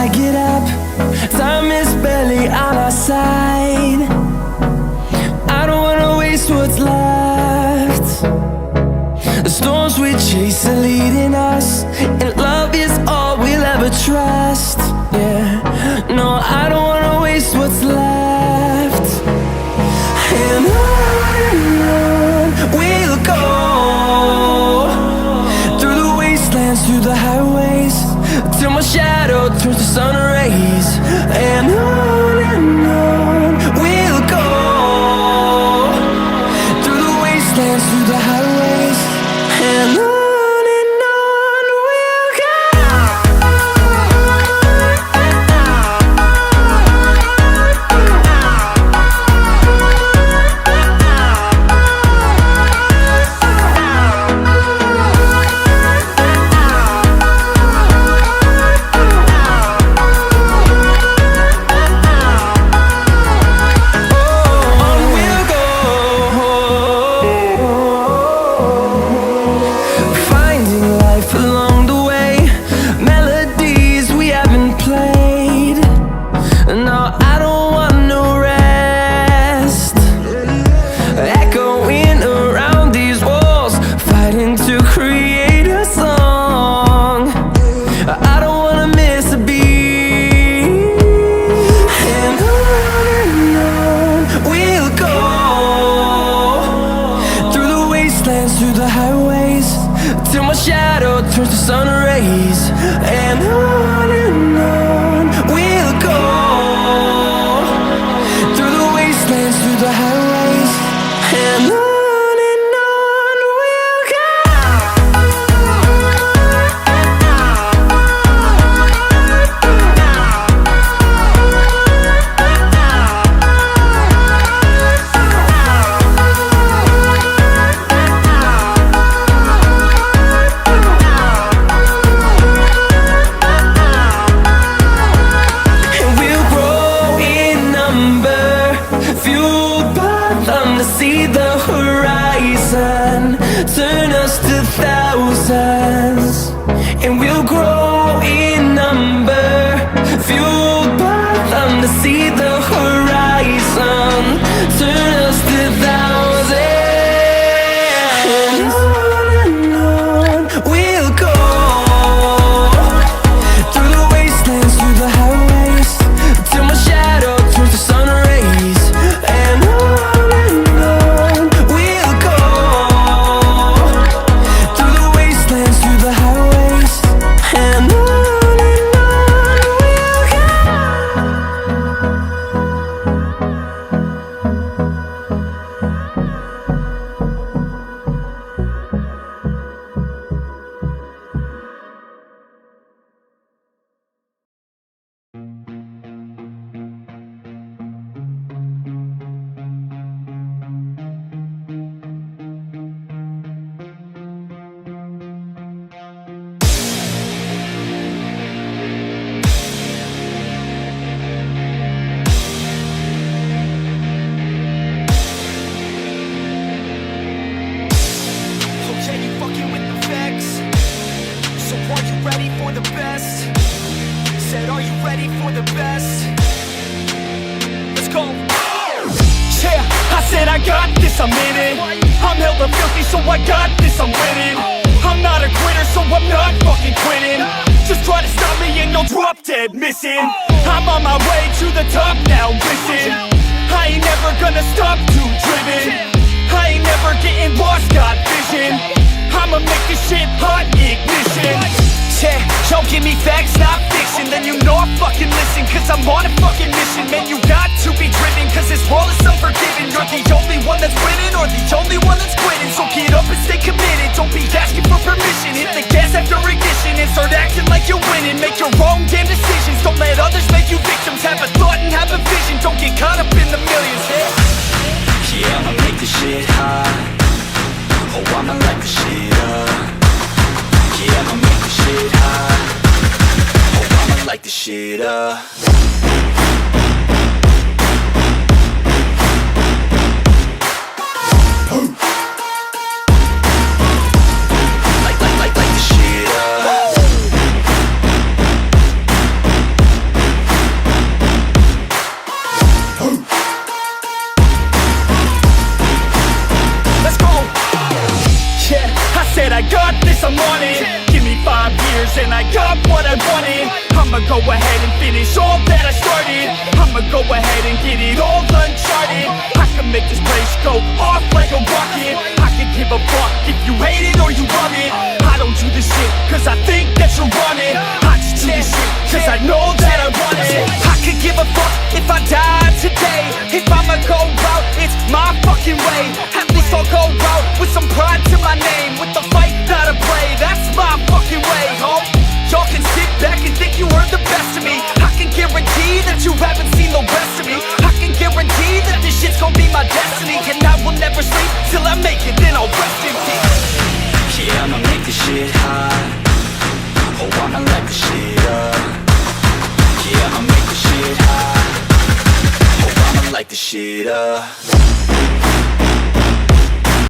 I get up, time is barely on our side. I don't wanna waste what's left. The storms we chase are leading us, and love is all we'll ever trust. Yeah, no, I don't wanna waste what's left. And on we'll go, through the wastelands, through the highways, till my shadow turns to sun rays. And on we'll go, through the wastelands, through the highways, and on we'll go. Through the highways, till my shadow turns to sun rays. And on we'll go, through the wastelands, through the highways, and on. See the horizon turn us to thousands, and we'll grow in number, fueled by them. To see the horizon turn us to thousands, and on we'll go, through the wastelands, through the highways, till my shadow turns to sun rays. And are you ready for the best? Let's go. Yeah, I said I got this, I'm in it. I'm hella filthy, so I got this, I'm winning. I'm not a quitter, so I'm not fucking quitting. Just try to stop me and you'll drop dead missing. I'm on my way to the top now, listen. I ain't never gonna stop, too driven. I ain't never getting lost, got vision. I'ma make this shit hot, ignition. Yeah, y'all give me facts, not fiction. Then you know I fucking listen, cause I'm on a fucking mission. Man, you got to be driven, cause this world is unforgiving. You're the only one that's winning, or the only one that's quitting. So get up and stay committed, don't be asking for permission. Hit the gas after ignition and start acting like you're winning. Make your own damn decisions, don't let others make you victims. Have a thought and have a vision, don't get caught up in the millions. Yeah, I'ma make this shit hot. Oh, I'ma light the shit up. Yeah, I'ma make this shit hot. Oh, I'ma light this shit up. Light the shit up. cause I'm on it. Give me 5 years and I got what I wanted. I'ma go ahead and finish all that I started. I'ma go ahead and get it all uncharted. I can make this place go off like a rocket. I can give a fuck if you hate it or you love it. I don't do this shit cause I think that you're on it. I just do this shit cause I know that I want it. I could give a fuck if I died today. If I'ma go out, it's my fucking way. At least I'll go out with some pride to my name. With the fight that I play, that's my fucking way, ho. Y'all can sit back and think you heard the best of me. I can guarantee that you haven't seen the rest of me. I can guarantee that this shit's gonna be my destiny. And I will never sleep till I make it, then I'll rest in peace. Yeah, I'ma make this shit hot. Oh, I'ma light this shit up. Yeah, I'ma make this shit hot. Oh, I'ma light this shit up.